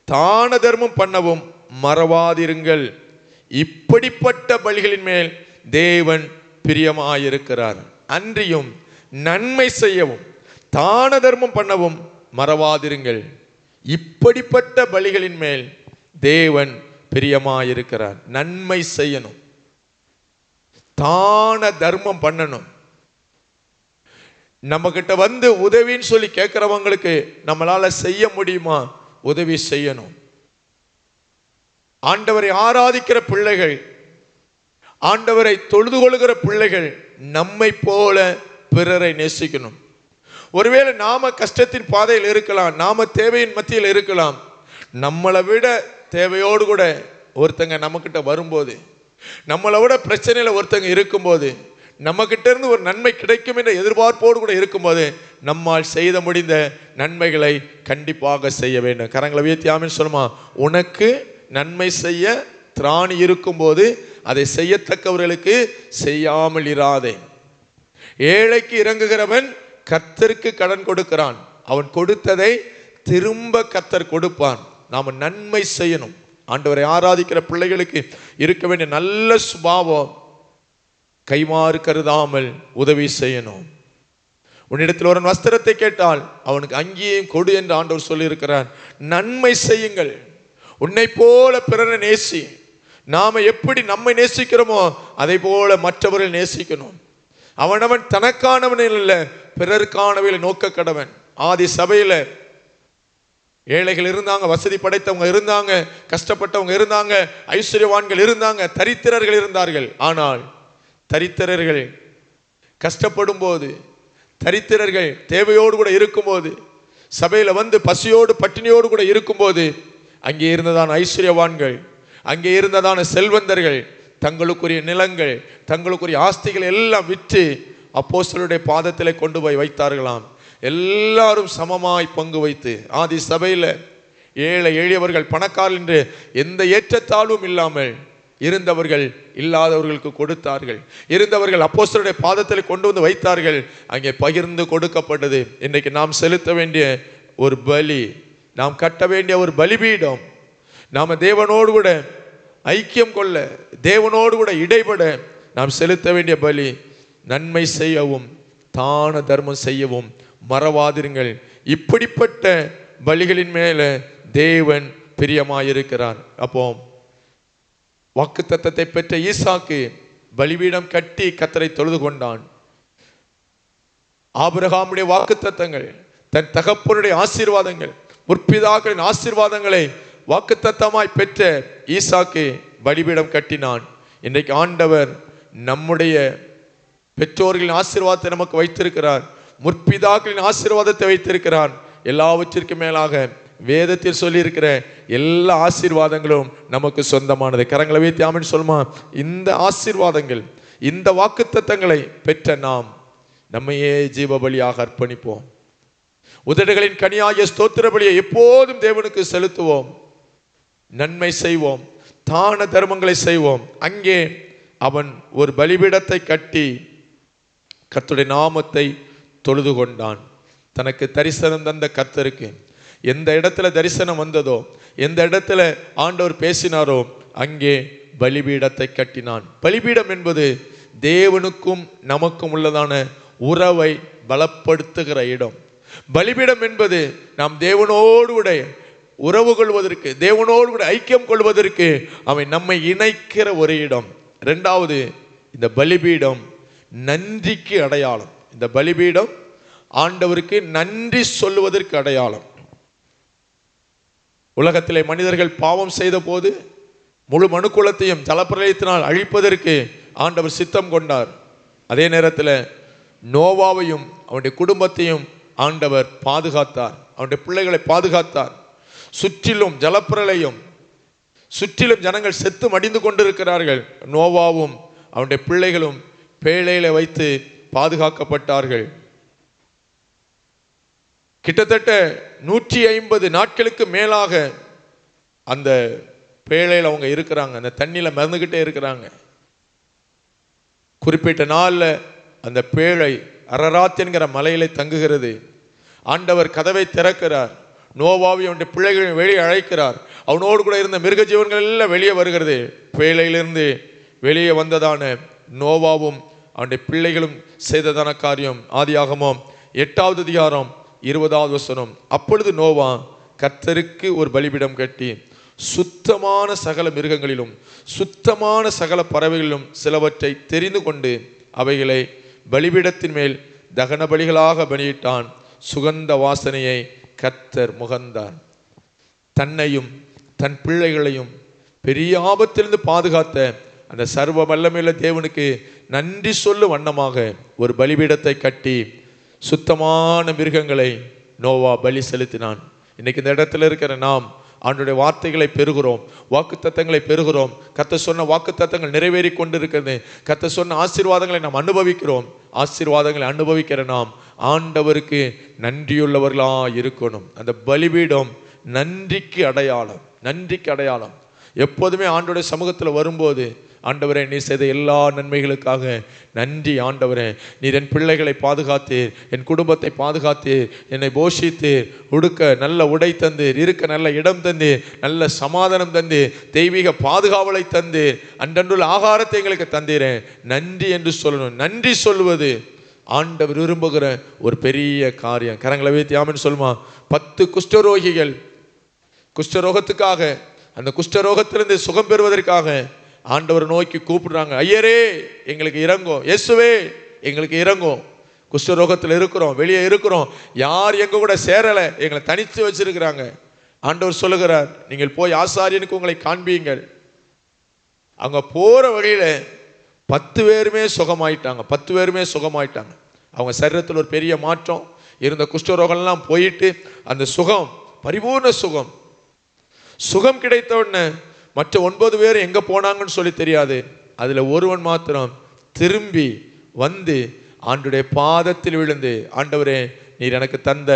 தான தர்மம் பண்ணவும் மறவாதிருங்கள், இப்படிப்பட்ட பலிகளின் மேல் தேவன் பிரியமாயிருக்கிறார். அன்றியும் நன்மை செய்யவும் தான தர்மம் பண்ணவும் மறவாதிருங்கள், இப்படிப்பட்ட பலிகளின் மேல் தேவன் பிரியமாயிருக்கிறார். நன்மை செய்யணும், தான தர்மம் பண்ணணும். நம்ம கிட்ட வந்து உதவின்னு சொல்லி கேட்கிறவங்களுக்கு நம்மளால செய்ய முடியுமா? உதவி செய்யணும். ஆண்டவரை ஆராதிக்கிற பிள்ளைகள், ஆண்டவரை தொழுது கொள்கிற பிள்ளைகள் நம்மை போல பிறரை நேசிக்கணும். ஒருவேளை நாம கஷ்டத்தின் பாதையில் இருக்கலாம், நாம தேவையின் மத்தியில் இருக்கலாம். நம்மளை விட தேவையோடு கூட ஒருத்தங்க நம்ம கிட்ட வரும்போது, நம்மளை விட பிரச்சனையில ஒருத்தங்க இருக்கும்போது, நம்ம கிட்ட இருந்து ஒரு நன்மை கிடைக்கும் என்ற எதிர்பார்ப்போடு கூட இருக்கும்போது, நம்மால் செய்த முடிந்த நன்மைகளை கண்டிப்பாக செய்ய வேண்டும். கரங்களை உயர்த்தி ஆமென் சொல்லுமா. உனக்கு நன்மை செய்ய திராணி இருக்கும்போது அதை செய்யத்தக்கவர்களுக்கு செய்யாமல் இராதே. ஏழைக்கு இறங்குகிறவன் கர்த்தருக்கு கடன் கொடுக்கிறான், அவன் கொடுத்ததை திரும்ப கர்த்தர் கொடுப்பான். நாம நன்மை செய்யணும். ஆண்டவரை ஆராதிக்கிற பிள்ளைகளுக்கு இருக்க வேண்டிய நல்ல சுபாவம், கைமாறு கருதாமல் உதவி செய்யணும். உன்னிடத்தில் ஒரு வஸ்திரத்தை கேட்டால் அவனுக்கு அங்கேயும் கொடு என்று ஆண்டவர் சொல்லி இருக்கிறார். நன்மை செய்யுங்கள், உன்னை போல பிறரை நேசி. நாம எப்படி நம்மை நேசிக்கிறோமோ அதை போல மற்றவர்கள் நேசிக்கணும். அவனவன் தனக்கானவனில் இல்லை, பிறருக்கானவையில் நோக்க கடவன். ஆதி சபையில ஏழைகள் இருந்தாங்க, வசதி படைத்தவங்க இருந்தாங்க, கஷ்டப்பட்டவங்க இருந்தாங்க, ஐஸ்வர்யவான்கள் இருந்தாங்க, தரித்திரர்கள் இருந்தார்கள். ஆனால் தரித்திரர்கள் கஷ்டப்படும் போது, தரித்திரர்கள் தேவையோடு கூட இருக்கும்போது, சபையில வந்து பசியோடு பட்டினியோடு கூட இருக்கும்போது, அங்கே இருந்ததான ஐஸ்வர்யவான்கள், அங்கே இருந்ததான செல்வந்தர்கள் தங்களுக்குரிய நிலங்கள், தங்களுக்குரிய ஆஸ்திகள் எல்லாம் விற்று அப்போஸ்தலருடைய பாதத்திலே கொண்டு போய் வைத்தார்களாம். எல்லாரும் சமமாய் பங்கு வைத்து, ஆதி சபையில் ஏழை எளியவர்கள் பணக்காரர்கள் என்று எந்த ஏற்றத்தாழ்வும் இல்லாமல் இருந்தவர்கள் இல்லாதவர்களுக்கு கொடுத்தார்கள். இருந்தவர்கள் அப்போஸ்தலருடைய பாதத்தில் கொண்டு வந்து வைத்தார்கள். அங்கே பகிர்ந்து கொடுக்கப்பட்டது. இன்றைக்கு நாம் செலுத்த வேண்டிய ஒரு பலி, நாம் கட்ட வேண்டிய ஒரு பலிபீடம், நாம் தேவனோடு கூட ஐக்கியம் கொள்ள, தேவனோடு கூட இடைபட நாம் செலுத்த வேண்டிய பலி, நன்மை செய்யவும் தான தர்மம் செய்யவும் மறவாதிருங்கள், இப்படிப்பட்ட பலிகளின் மேல தேவன் பிரியமாயிருக்கிறார். அப்போ வாக்குத்தத்தத்தை பெற்ற ஈசாக்கு பலிபீடம் கட்டி கர்த்தரை தொழுது கொண்டான். ஆபிரகாமுடைய வாக்குத்தத்தங்கள், தன் தகப்பனுடைய ஆசீர்வாதங்கள், முற்பிதாக்களின் ஆசீர்வாதங்களை வாக்குத்தத்தமாய் பெற்ற ஈசாக்கு பலிபீடம் கட்டினான். இன்றைக்கு ஆண்டவர் நம்முடைய பெற்றோர்களின் ஆசீர்வாதத்தை நமக்கு வைத்திருக்கிறார், முற்பிதாக்களின் ஆசீர்வாதத்தை வைத்திருக்கிறார். எல்லாவற்றிற்கும் மேலாக வேதத்தில் சொல்லி இருக்கிற எல்லா ஆசீர்வாதங்களும் நமக்கு சொந்தமானது. கரங்களை வைத்து ஆமென் சொல்லுமா. இந்த ஆசீர்வாதங்கள், இந்த வாக்குத்தத்தங்களை பெற்ற நாம் நம்மையே ஜீவ பலியாக அர்ப்பணிப்போம். உதடுகளின் கனியாகிய ஸ்தோத்திர பலியை எப்போதும் தேவனுக்கு செலுத்துவோம். நன்மை செய்வோம், தான தர்மங்களை செய்வோம். அங்கே அவன் ஒரு பலிபீடத்தை கட்டி கர்த்தருடைய நாமத்தை தொழுது கொண்டான். தனக்கு தரிசனம் தந்த கர்த்தருக்கு எந்த இடத்துல தரிசனம் வந்ததோ, எந்த இடத்துல ஆண்டவர் பேசினாரோ அங்கே பலிபீடத்தை கட்டினான். பலிபீடம் என்பது தேவனுக்கும் நமக்கும் உள்ளதான உறவை பலப்படுத்துகிற இடம். பலிபீடம் என்பது நாம் தேவனோடு கூட உறவு கொள்வதற்கு, தேவனோடு கூட ஐக்கியம் கொள்வதற்கு அவன் நம்மை இணைக்கிற ஒரு இடம். இரண்டாவது, இந்த பலிபீடம் நன்றிக்கு அடையாளம். இந்த பலிபீடம் ஆண்டவருக்கு நன்றி சொல்லுவதற்கு அடையாளம். உலகத்திலே மனிதர்கள் பாவம் செய்த போது முழு மனுக்குலத்தையும் ஜலப்பிரளயத்தினால் அழிப்பதற்கு ஆண்டவர் சித்தம் கொண்டார். அதே நேரத்தில் நோவாவையும் அவனுடைய குடும்பத்தையும் ஆண்டவர் பாதுகாத்தார், அவனுடைய பிள்ளைகளை பாதுகாத்தார். சுற்றிலும் ஜலப்பிரளயம், சுற்றிலும் ஜனங்கள் செத்து மடிந்து கொண்டிருக்கிறார்கள். நோவாவும் அவனுடைய பிள்ளைகளும் பேழையில வைத்து பாதுகாக்கப்பட்டார்கள். கிட்டத்தட்ட 150 நாட்களுக்கு மேலாக அந்த பேழையில் அவங்க இருக்கிறாங்க, அந்த தண்ணியில மறந்துகிட்டே இருக்கிறாங்க. குறிப்பிட்ட நாளில் அந்த பேழை அரராத் என்கிற மலையில தங்குகிறது. ஆண்டவர் கதவை திறக்கிறார், நோவாவை அவனுடைய பிள்ளைகளை வெளியே அழைக்கிறார். அவனோடு கூட இருந்த மிருக ஜீவன்கள் எல்லாம் வெளியே வருகிறது. பேழையிலிருந்து வெளியே வந்ததான நோவாவும் அவனுடைய பிள்ளைகளும் செய்ததான காரியம் ஆதியாகமம் 8வது அதிகாரம் 20வது வசனம். அப்பொழுது நோவா கர்த்தருக்கு ஒரு பலிபீடம் கட்டி சுத்தமான சகல மிருகங்களிலும் சுத்தமான சகல பறவைகளிலும் சிலவற்றை தெரிந்து கொண்டு அவைகளை பலிபீடத்தின் மேல் தகன பலிகளாக பலியிட்டான். சுகந்த வாசனையை கர்த்தர் முகந்தார். தன்னையும் தன் பிள்ளைகளையும் பெரிய ஆபத்திலிருந்து பாதுகாத்த அந்த சர்வ வல்லமையுள்ள தேவனுக்கு நன்றி சொல்லும் வண்ணமாக ஒரு பலிபீடத்தை கட்டி சுத்தமான மிருகங்களை நோவா பலி செலுத்தினான். இன்னைக்கு இந்த இடத்துல இருக்கிற நாம் ஆண்டவருடைய வார்த்தைகளை பெறுகிறோம், வாக்குத்தத்தங்களை பெறுகிறோம். கர்த்தர் சொன்ன வாக்குத்தத்தங்கள் நிறைவேறி கொண்டிருக்கிறது. கர்த்தர் சொன்ன ஆசீர்வாதங்களை நாம் அனுபவிக்கிறோம். ஆசீர்வாதங்களை அனுபவிக்கிற நாம் ஆண்டவருக்கு நன்றியுள்ளவர்களா இருக்கணும். அந்த பலிபீடம் நன்றிக்கு அடையாளம், நன்றிக்கு அடையாளம். எப்போதுமே ஆண்டவருடைய சமூகத்தில் வரும்போது, ஆண்டவரே நீ செய்த எல்லா நன்மைகளுக்காக நன்றி ஆண்டவரே, நீர் என் பிள்ளைகளை பாதுகாத்தீர், என் குடும்பத்தை பாதுகாத்தீர், என்னை போஷித்தீர், உடுக்க நல்ல உடை தந்தீர், இருக்க நல்ல இடம் தந்தீர், நல்ல சமாதானம் தந்தீர், தெய்வீக பாதுகாவலை தந்தீர், அன்றன்றுள்ள ஆகாரத்தை எங்களுக்கு தந்தீரேன், நன்றி என்று சொல்லணும். நன்றி சொல்வது ஆண்டவர் விரும்புகிற ஒரு பெரிய காரியம். கரங்களை வைத்து ஆமென் சொல்லுமா. 10 குஷ்டரோகிகள் குஷ்டரோகத்துக்காக, அந்த குஷ்டரோகத்திலிருந்து சுகம் பெறுவதற்காக ஆண்டவர் நோக்கி கூப்பிடுறாங்க. ஐயரே எங்களுக்கு இறங்கும், இயேசுவே எங்களுக்கு இறங்கும், குஷ்டரோகத்தில் இருக்கிறோம், வெளியே இருக்கிறோம், யார் எங்க கூட சேரலை, எங்களை தனித்து வச்சிருக்கிறாங்க. ஆண்டவர் சொல்லுகிறார், நீங்கள் போய் ஆசாரியனுக்கு உங்களை காண்பீங்கள். அவங்க போற வழியில 10 பேருமே சுகமாயிட்டாங்க. 10 பேருமே சுகமாயிட்டாங்க. அவங்க சரீரத்தில் ஒரு பெரிய மாற்றம் இருந்த குஷ்டரோகம்லாம் போயிட்டு அந்த சுகம், பரிபூர்ண சுகம், சுகம் கிடைத்த உடனே மற்ற 9 பேர் எங்க போனாங்கன்னு சொல்லி தெரியாது. அதுல ஒருவன் மாத்திரம் திரும்பி வந்து ஆண்டவருடைய பாதத்தில் விழுந்து, ஆண்டவரே நீர் எனக்கு தந்த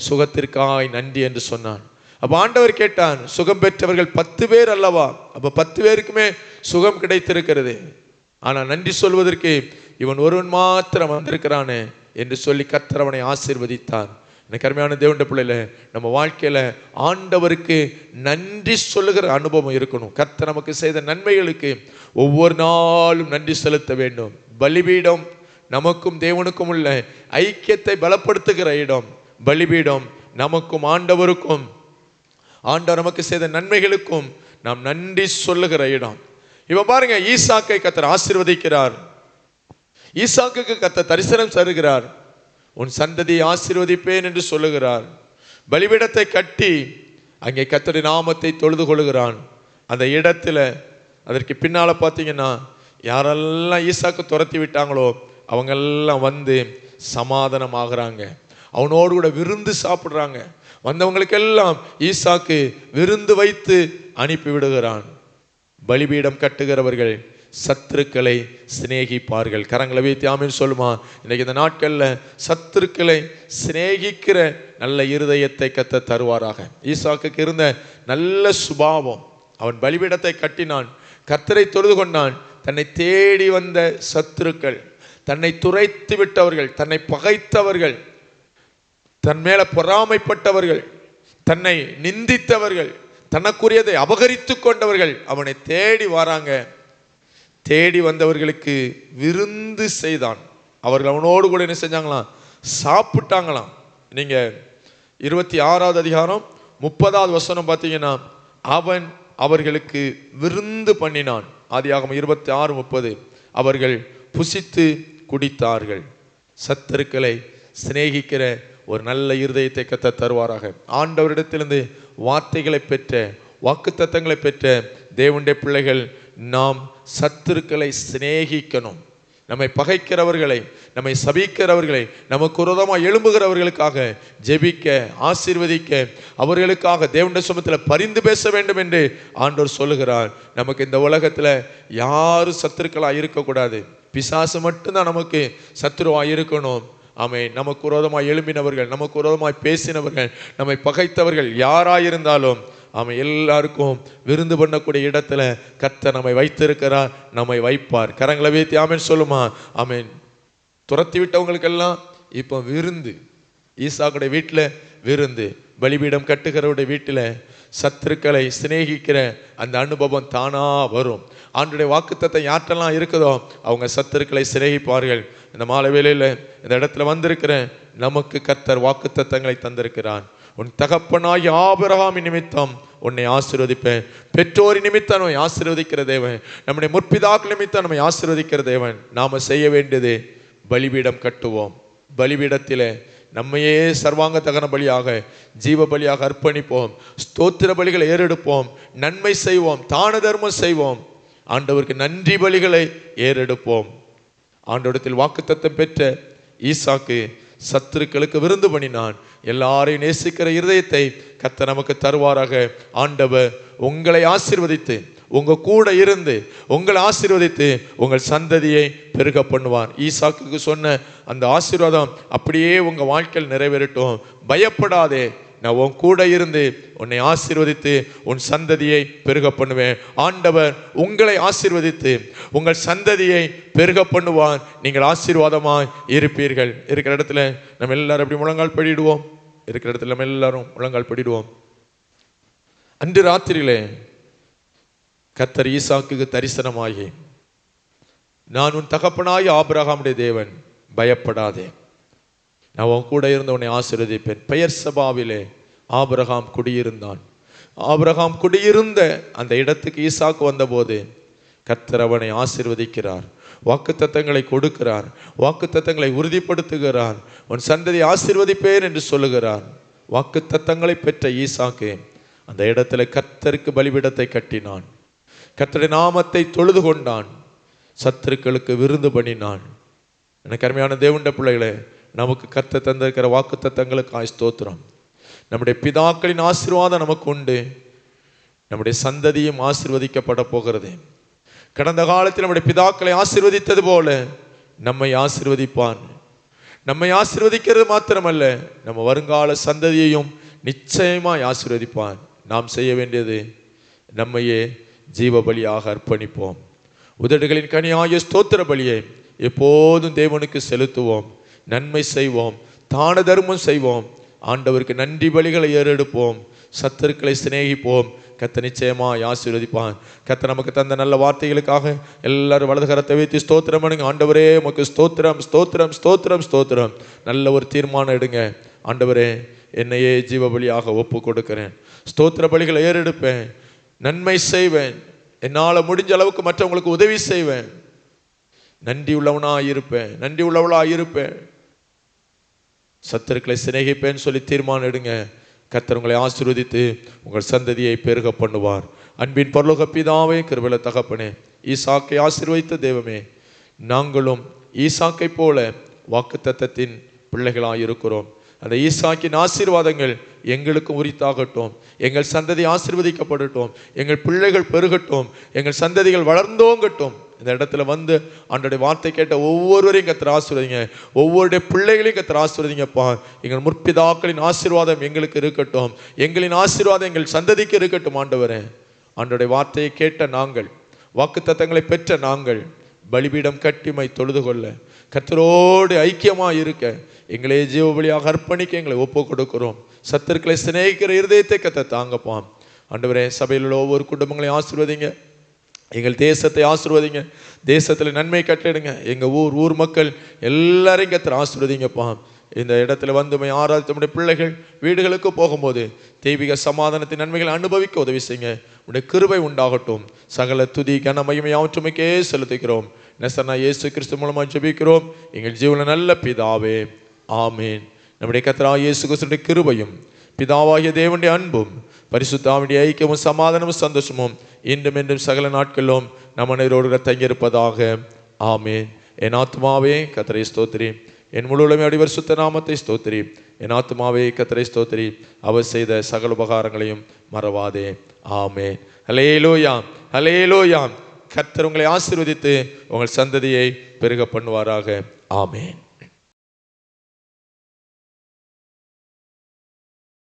சுகத்திற்காய் நன்றி என்று சொன்னான். அப்ப ஆண்டவர் கேட்டான், சுகம் பெற்றவர்கள் 10 பேர் அல்லவா? அப்ப 10 பேருக்குமே சுகம் கிடைத்திருக்கிறது. ஆனா நன்றி சொல்வதற்கு இவன் ஒருவன் மாத்திரம் வந்திருக்கிறானே என்று சொல்லி கர்த்தர் அவனை ஆசீர்வதித்தார். எனக்கு அருமையான தேவனுடைய பிள்ளைல, நம்ம வாழ்க்கையில ஆண்டவருக்கு நன்றி சொல்லுகிற அனுபவம் இருக்கணும். கர்த்தர் நமக்கு செய்த நன்மைகளுக்கு ஒவ்வொரு நாளும் நன்றி செலுத்த வேண்டும். பலிபீடம் நமக்கும் தேவனுக்கும் உள்ள ஐக்கியத்தை பலப்படுத்துகிற இடம். பலிபீடம் நமக்கும் ஆண்டவருக்கும், ஆண்டவர் நமக்கு செய்த நன்மைகளுக்கும் நாம் நன்றி சொல்லுகிற இடம். இப்ப பாருங்க, ஈசாக்கை கர்த்தர் ஆசீர்வதிக்கிறார். ஈசாக்குக்கு கர்த்தர் தரிசனம் தருகிறார். உன் சந்ததியை ஆசீர்வதிப்பேன் என்று சொல்லுகிறார். பலிபீடத்தை கட்டி அங்கே கர்த்தருடைய நாமத்தை தொழுது கொள்கிறான். அந்த இடத்துல அதற்கு பின்னால பார்த்தீங்கன்னா, யாரெல்லாம் ஈசாக்கு துரத்தி விட்டாங்களோ அவங்கெல்லாம் வந்து சமாதானம் ஆகுறாங்க, அவனோடு கூட விருந்து சாப்பிடுறாங்க. வந்தவங்களுக்கெல்லாம் ஈசாக்கு விருந்து வைத்து அனுப்பி விடுகிறான். பலிபீடம் கட்டுகிறவர்கள் சத்துருக்களை சிநேகிப்பார்கள். கரங்களை வைத்து ஆமென் சொல்லுமா. இன்னைக்கு இந்த நாட்கள்ல சத்துருக்களை சிநேகிக்கிற நல்ல இருதயத்தை கர்த்தர் தருவாராக. ஈசாக்குக்கு இருந்த நல்ல சுபாவம், அவன் பலிபீடத்தை கட்டினான், கர்த்தரை தொழுது கொண்டான். தன்னை தேடி வந்த சத்துருக்கள், தன்னை துரைத்து விட்டவர்கள், தன்னை பகைத்தவர்கள், தன் மேல பொறாமைப்பட்டவர்கள், தன்னை நிந்தித்தவர்கள், தனக்குரியதை அபகரித்து கொண்டவர்கள் அவனை தேடி வராங்க. தேடி வந்தவர்களுக்கு விருந்து செய்தான். அவர்கள் அவனோடு கூட என்ன செஞ்சாங்களாம்? சாப்பிட்டாங்களாம். நீங்க 26வது அதிகாரம் 30வது வசனம் பார்த்தீங்கன்னா, அவன் அவர்களுக்கு விருந்து பண்ணினான். ஆதியாகமம் 26:30. அவர்கள் புசித்து குடித்தார்கள். சத்துருக்களை சிநேகிக்கிற ஒரு நல்ல இருதயத்தை கர்த்தர் தருவாராக. ஆண்டவரிடத்திலிருந்து வார்த்தைகளை பெற்ற, வாக்குத்தத்தங்களை பெற்ற தேவனுடைய பிள்ளைகள் நாம் சத்துருக்களை சிநேகிக்கணும். நம்மை பகைக்கிறவர்களை, நம்மை சபிக்கிறவர்களை, நமக்கு விரோதமாக எழும்புகிறவர்களுக்காக ஜெபிக்க, ஆசீர்வதிக்க, அவர்களுக்காக தேவனுடைய சமூகத்தில் பரிந்து பேச வேண்டும் என்று ஆண்டவர் சொல்லுகிறார். நமக்கு இந்த உலகத்தில் யாரும் சத்துருக்களாக இருக்கக்கூடாது. பிசாசு மட்டும்தான் நமக்கு சத்துருவாக இருக்கணும். ஆமென். நமக்கு விரோதமாக எழும்பினவர்கள், நமக்கு விரோதமாக பேசினவர்கள், நம்மை பகைத்தவர்கள் யாராயிருந்தாலும் ஆமென், எல்லாருக்கும் விருந்து பண்ணக்கூடிய இடத்துல கர்த்தர் நம்மை வைத்திருக்கிறார், நம்மை வைப்பார். கரங்களை வைத்து ஆமென் சொல்லுமா? ஆமென். துரத்தி விட்டவங்களுக்கெல்லாம் இப்போ விருந்து. ஈசாக்குடைய வீட்டில் விருந்து, பலிபீடம் கட்டுகிறவருடைய வீட்டில் சத்துருக்களை சிநேகிக்கிற அந்த அனுபவம் தானா வரும். ஆண்டுடைய வாக்குத்தத்தம் யார்ட்டெல்லாம் இருக்குதோ அவங்க சத்துருக்களை சிநேகிப்பார்கள். இந்த மாலை வேளையில் இந்த இடத்துல வந்திருக்கிற நமக்கு கர்த்தர் வாக்குத்தத்தங்களை தந்திருக்கிறான். உன் தகப்பனாய் ஆபிரகாமின் நிமித்தம் உன்னை ஆசீர்வதிப்பேன். பெற்றோரின் நிமித்தம் நம்மை ஆசீர்வதிக்கிற தேவன், நம்முடைய முற்பிதாக்கள் நிமித்தம் நம்மை ஆசீர்வதிக்கிற தேவன். நாம செய்ய வேண்டியது பலிபீடம் கட்டுவோம். பலிபீடத்திலே நம்மையே சர்வாங்க தகன பலியாக, ஜீவ பலியாக அர்ப்பணிப்போம். ஸ்தோத்திர பலிகளை ஏறெடுப்போம். நன்மை செய்வோம், தான தர்மம் செய்வோம். ஆண்டவருக்கு நன்றி பலிகளை ஏறெடுப்போம். ஆண்டவரிடத்தில் வாக்குத்தத்தம் பெற்ற ஈசாக்கு சத்துருக்களுக்கு விருந்து பண்ணினான். எல்லாரையும் நேசிக்கிற இருதயத்தை கர்த்தர் நமக்கு தருவாராக. ஆண்டவர் உங்களை ஆசீர்வதித்து, உங்க கூட இருந்து உங்களை ஆசீர்வதித்து உங்கள் சந்ததியை பெருக பண்ணுவார். ஈசாக்குக்கு சொன்ன அந்த ஆசீர்வாதம் அப்படியே உங்க வாழ்க்கையில் நிறைவேறட்டும். பயப்படாதே, நான் உன் கூட இருந்து உன்னை ஆசீர்வதித்து உன் சந்ததியை பெருக பண்ணுவேன். ஆண்டவர் உங்களை ஆசீர்வதித்து உங்கள் சந்ததியை பெருக பண்ணுவான். நீங்கள் ஆசீர்வாதமாய் இருப்பீர்கள். இருக்கிற இடத்துல நம்ம எல்லாரும் அப்படி முழங்கால் படிடுவோம். இருக்கிற இடத்துல நம்ம எல்லாரும் முழங்கால் படிடுவோம். அன்று ராத்திரியிலே கர்த்தர் ஈசாக்குக்கு தரிசனமாகி, நான் உன் தகப்பனாய் ஆபிரகாமுடைய தேவன், பயப்படாதே, நான் உன் கூட இருந்து உன்னை ஆசீர்வதிப்பேன். பெயர் சபாவிலே ஆபிரகாம் குடியிருந்தான். ஆபிரகாம் குடியிருந்த அந்த இடத்துக்கு ஈசாக்கு வந்தபோது கர்த்தர் அவனை ஆசீர்வதிக்கிறார், வாக்குத்தத்தங்களை கொடுக்கிறார், வாக்குத்தத்தங்களை உறுதிப்படுத்துகிறார். உன் சந்ததி ஆசீர்வதிப்பேன் என்று சொல்லுகிறார். வாக்குத்தத்தங்களை பெற்ற ஈசாக்கு அந்த இடத்துல கர்த்தருக்கு பலிபீடத்தை கட்டினான். கர்த்தருடைய நாமத்தை தொழுது கொண்டான். சத்துருக்களுக்கு விருந்து பண்ணினான். எனக்கு அருமையான தேவனுடைய பிள்ளைகளே, நமக்கு கர்த்தர் தந்திருக்கிற வாக்குத்தத்தங்களுக்கு ஸ்தோத்திரம். நம்முடைய பிதாக்களின் ஆசீர்வாதம் நமக்கு உண்டு. நம்முடைய சந்ததியும் ஆசீர்வதிக்கப்பட போகிறது. கடந்த காலத்தில் நம்முடைய பிதாக்களை ஆசீர்வதித்தது போல நம்மை ஆசீர்வதிப்பான். நம்மை ஆசீர்வதிக்கிறது மாத்திரமல்ல, நம்ம வருங்கால சந்ததியையும் நிச்சயமாய் ஆசீர்வதிப்பான். நாம் செய்ய வேண்டியது நம்மையே ஜீவ பலியாக அர்ப்பணிப்போம். உதடுகளின் கனியாய ஸ்தோத்திர பலியை எப்போதும் தேவனுக்கு செலுத்துவோம். நன்மை செய்வோம், தான தர்மம் செய்வோம். ஆண்டவருக்கு நன்றி பலிகளை ஏறெடுப்போம். சத்துருக்களை சிநேகிப்போம். கர்த்தர் நிச்சயமாய் ஆசீர்வதிப்பான். கர்த்தர் நமக்கு தந்த நல்ல வார்த்தைகளுக்காக எல்லாரும் வலது கரத்தை வைத்து ஸ்தோத்திரம் பண்ணுங்க. ஆண்டவரே உமக்கு ஸ்தோத்திரம், ஸ்தோத்திரம், ஸ்தோத்திரம், ஸ்தோத்திரம். நல்ல ஒரு தீர்மானம் எடுங்க. ஆண்டவரே, என்னையே ஜீவ பலியாக ஒப்பு கொடுக்கிறேன். ஸ்தோத்திர பலிகளை ஏறெடுப்பேன். நன்மை செய்வேன். என்னால் முடிஞ்ச அளவுக்கு மற்றவங்களுக்கு உதவி செய்வேன். நன்றி உள்ளவனாக இருப்பேன், நன்றி உள்ளவளாக இருப்பேன். சத்துருக்களை சிநேகிப்பேன்னு சொல்லி தீர்மானம் எடுங்க. கர்த்தர் உங்களை ஆசீர்வதித்து உங்கள் சந்ததியை பெருக பண்ணுவார். அன்பின் பரலோக பிதாவே, கிருபையுள்ள தகப்பனே, ஈசாக்கை ஆசீர்வதித்த தெய்வமே, நாங்களும் ஈசாக்கை போல வாக்குத்தத்தத்தின் பிள்ளைகளாக இருக்கிறோம். அந்த ஈசாக்கின் ஆசீர்வாதங்கள் எங்களுக்கும் உரித்தாகட்டும். எங்கள் சந்ததி ஆசீர்வதிக்கப்படட்டும். எங்கள் பிள்ளைகள் பெருகட்டும். எங்கள் சந்ததிகள் வளர்ந்தோங்கட்டும். இந்த இடத்துல வந்து ஆண்டோடைய வார்த்தை கேட்ட ஒவ்வொருவரையும் கர்த்தர் ஆசீர்வதிங்க. ஒவ்வொருடைய பிள்ளைகளையும் கர்த்தர் ஆசீர்வதிங்கப்பா. எங்கள் முற்பிதாக்களின் ஆசீர்வாதம் எங்களுக்கு இருக்கட்டும். எங்களின் ஆசீர்வாதம் எங்கள் சந்ததிக்கு இருக்கட்டும். ஆண்டவரே, ஆண்டோடைய வார்த்தையை கேட்ட நாங்கள், வாக்குத்தத்தங்களை பெற்ற நாங்கள் பலிபீடம் கட்டிமை தொழுது கொள்ள, கர்த்தரோடு ஐக்கியமாக இருக்க, எங்களை ஜீவ பலியாக அர்ப்பணிக்க எங்களை ஒப்பு கொடுக்கிறோம். சத்துருக்களை சிநேகிக்கிற இருதயத்தை கர்த்தர் தாங்கப்பாம். ஆண்டவரே, சபையில் உள்ள ஒவ்வொரு குடும்பங்களையும் ஆசீர்வதிங்க. எங்கள் தேசத்தை ஆசீர்வதிங்க. தேசத்தில் நன்மை கட்டிடுங்க. எங்கள் ஊர் மக்கள் எல்லாரையும் கர்த்தர் ஆசீர்வதிங்கப்பா. இந்த இடத்துல வந்து ஆராய்ச்சி நம்முடைய பிள்ளைகள் வீடுகளுக்கு போகும்போது தெய்வீக சமாதானத்தின் நன்மைகளை அனுபவிக்க உதவி செய்யுங்க. உடைய கிருபை உண்டாகட்டும். சகல துதி கன மகிமை யாவற்றுமைக்கே செலுத்துகிறோம். நசனா இயேசு கிறிஸ்து மூலமாக ஜெபிக்கிறோம் எங்கள் ஜீவனில் நல்ல பிதாவே, ஆமேன். நம்முடைய கர்த்தராகிய இயேசு கிறிஸ்துவின் கிருபையும் பிதாவாகிய தேவனுடைய அன்பும் பரிசுத்த ஆவியுடைய ஐக்கியமும் சமாதானமும் சந்தோஷமும் இன்றும் என்றும் சகல நாட்களிலும் நம்ம அனைவரோடு தங்கியிருப்பதாக. ஆமேன். என் ஆத்துமாவே கர்த்தரை ஸ்தோத்திரி, என் முழு உள்ளமே அவருடைய பரிசுத்த நாமத்தை ஸ்தோத்திரி. என் ஆத்துமாவே கர்த்தரை ஸ்தோத்திரி, அவர் செய்த சகல உபகாரங்களையும் மறவாதே. ஆமென். ஹல்லேலூயா, ஹல்லேலூயா. கர்த்தர் உங்களை ஆசீர்வதித்து உங்கள் சந்ததியை பெருக பண்ணுவாராக. ஆமென்.